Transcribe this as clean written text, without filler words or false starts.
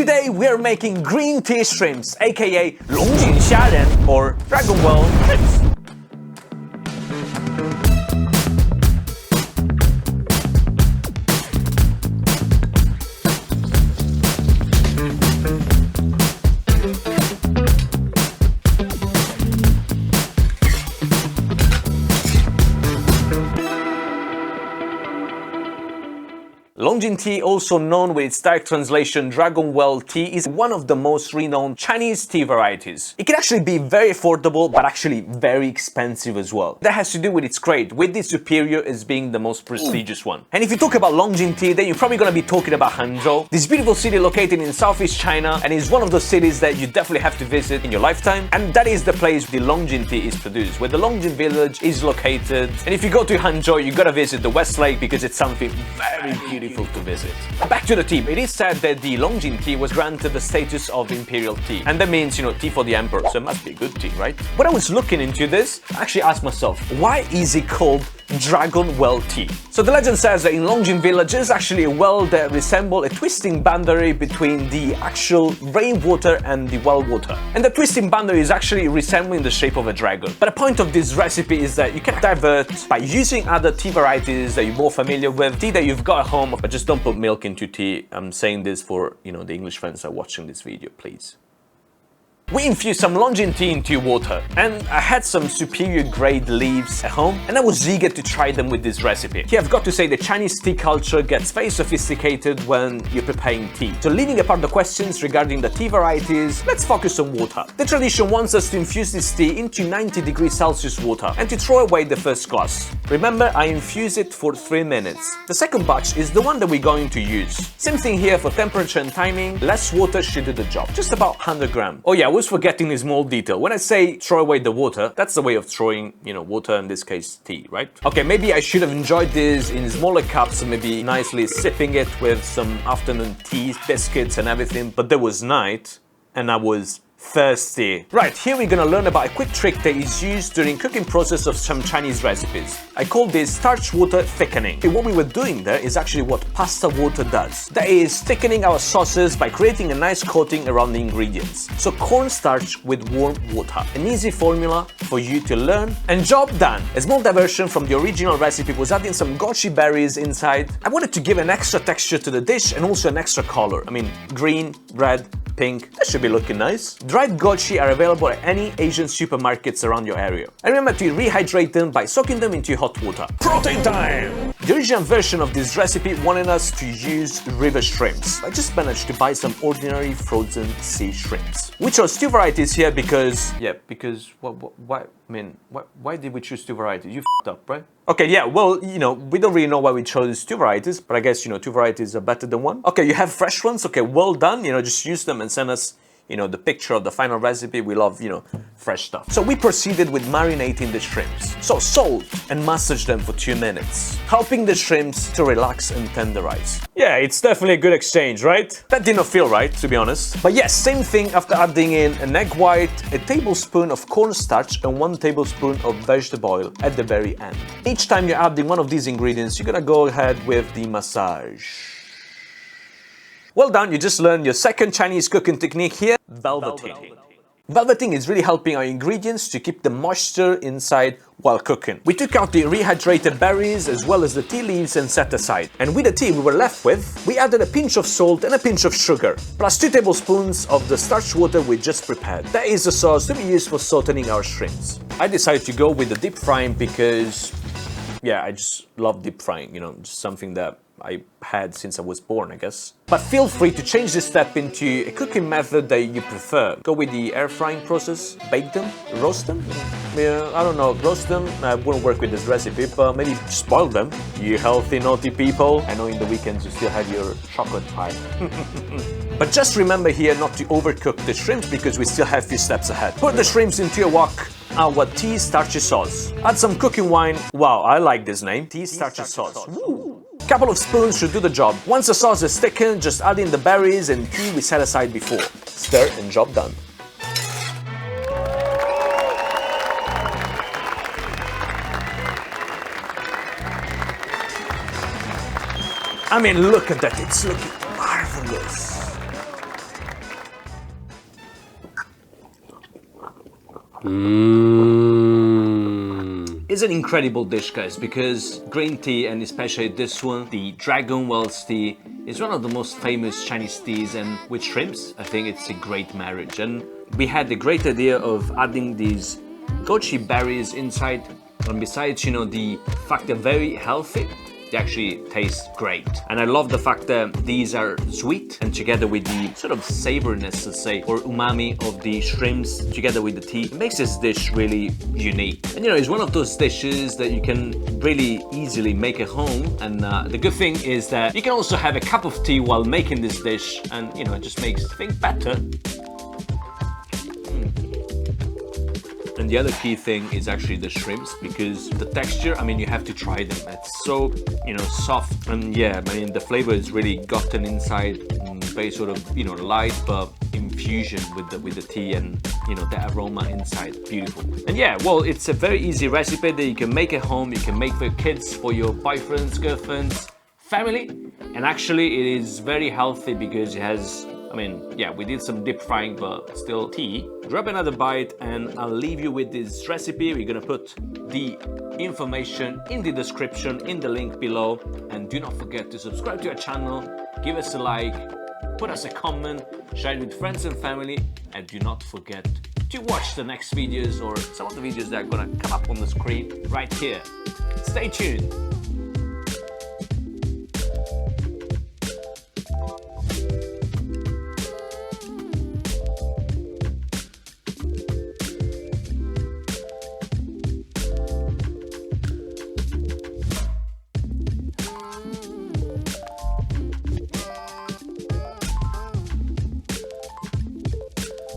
Today we're making green tea shrimps, aka Longjing虾仁or Dragon Well shrimps. Longjing Tea, also known with its direct translation Dragon Well Tea, is one of the most renowned Chinese tea varieties. It can actually be very affordable, but actually very expensive as well. That has to do with its grade, with the superior as being the most prestigious one. And if you talk about Longjing Tea, then you're probably going to be talking about Hangzhou, this beautiful city located in Southeast China, and is one of those cities that you definitely have to visit in your lifetime. And that is the place the Longjing Tea is produced, where the Longjing village is located. And if you go to Hangzhou, you gotta visit the West Lake because it's something very beautiful to visit. Back to the tea. It is said that the Longjing tea was granted the status of imperial tea, and that means, you know, tea for the emperor, so it must be a good tea, right? When I was looking into this, I actually asked myself, why is it called Dragon Well Tea? So the legend says that in Longjing village there's actually a well that resembles a twisting boundary between the actual rainwater and the well water, and the twisting boundary is actually resembling the shape of a dragon. But the point of this recipe is that you can divert by using other tea varieties that you're more familiar with, tea that you've got at home, but just don't put milk into tea. I'm saying this for, you know, the English friends that are watching this video, please. We infused some Longjing tea into water, and I had some superior grade leaves at home, and I was eager to try them with this recipe. Here I've got to say the Chinese tea culture gets very sophisticated when you're preparing tea. So leaving apart the questions regarding the tea varieties, let's focus on water. The tradition wants us to infuse this tea into 90 degrees Celsius water and to throw away the first glass. Remember, I infuse it for 3 minutes. The second batch is the one that we're going to use. Same thing here for temperature and timing, less water should do the job, just about 100 grams. Oh yeah, I was forgetting this small detail. When I say throw away the water, that's the way of throwing, you know, water, in this case tea, right? Okay, maybe I should have enjoyed this in smaller cups and maybe nicely sipping it with some afternoon tea, biscuits and everything, but there was night and I was thirsty. Right, here we're gonna learn about a quick trick that is used during cooking process of some Chinese recipes. I call this starch water thickening. Okay, what we were doing there is actually what pasta water does. That is thickening our sauces by creating a nice coating around the ingredients. So cornstarch with warm water. An easy formula for you to learn, and job done. A small diversion from the original recipe was adding some goji berries inside. I wanted to give an extra texture to the dish and also an extra color. I mean, green, red, pink, that should be looking nice. Dried goji are available at any Asian supermarkets around your area. And remember to rehydrate them by soaking them into hot water. Protein time! The original version of this recipe wanted us to use river shrimps. I just managed to buy some ordinary frozen sea shrimps. We chose 2 varieties here because, why did we choose 2 varieties? You f***ed up, right? Okay, yeah, well, you know, we don't really know why we chose 2 varieties, but I guess, you know, 2 varieties are better than 1. Okay, you have fresh ones, okay, well done, you know, just use them and send us, you know, the picture of the final recipe. We love, you know, fresh stuff. So we proceeded with marinating the shrimps. So salt and massage them for 2 minutes, helping the shrimps to relax and tenderize. Yeah, it's definitely a good exchange, right? That did not feel right, to be honest. But yes, same thing after adding in an egg white, a tablespoon of cornstarch and 1 tablespoon of vegetable oil at the very end. Each time you're adding one of these ingredients, you're gonna go ahead with the massage. Well done, you just learned your second Chinese cooking technique here, velveting. Velveting is really helping our ingredients to keep the moisture inside while cooking. We took out the rehydrated berries as well as the tea leaves and set aside. And with the tea we were left with, we added a pinch of salt and a pinch of sugar, plus 2 tablespoons of the starch water we just prepared. That is the sauce to be used for sauteing our shrimps. I decided to go with the deep frying because, yeah, I just love deep frying, you know, just something that I had since I was born, I guess. But feel free to change this step into a cooking method that you prefer. Go with the air frying process, bake them, roast them. Yeah, I don't know, roast them wouldn't work with this recipe, but maybe spoil them. You healthy, naughty people. I know in the weekends you still have your chocolate pie. But just remember here not to overcook the shrimps because we still have a few steps ahead. Put the shrimps into a wok, our tea starchy sauce. Add some cooking wine. Wow, I like this name, tea starchy sauce. Woo. Couple of spoons should do the job. Once the sauce is thickened, just add in the berries and tea we set aside before. Stir and job done. I mean, look at that, it's looking marvelous. It's an incredible dish, guys, because green tea, and especially this one, the Dragon Wells tea, is one of the most famous Chinese teas, and with shrimps, I think it's a great marriage. And we had the great idea of adding these goji berries inside, and besides, you know, the fact they're very healthy, they actually taste great. And I love the fact that these are sweet, and together with the sort of savoriness, let's say, or umami of the shrimps, together with the tea, it makes this dish really unique. And you know, it's one of those dishes that you can really easily make at home. And the good thing is that you can also have a cup of tea while making this dish, and you know, it just makes things better. And the other key thing is actually the shrimps, because the texture, I mean, you have to try them. It's so, you know, soft, and yeah, I mean, the flavor is really gotten inside, very sort of, you know, light but infusion with the tea, and you know, the aroma inside, beautiful. And yeah, well, it's a very easy recipe that you can make at home. You can make for your kids, for your boyfriends, girlfriends, family, and actually it is very healthy because it has, I mean, yeah, we did some deep frying, but still tea. Grab another bite and I'll leave you with this recipe. We're gonna put the information in the description, in the link below. And do not forget to subscribe to our channel, give us a like, put us a comment, share it with friends and family, and do not forget to watch the next videos or some of the videos that are gonna come up on the screen right here. Stay tuned.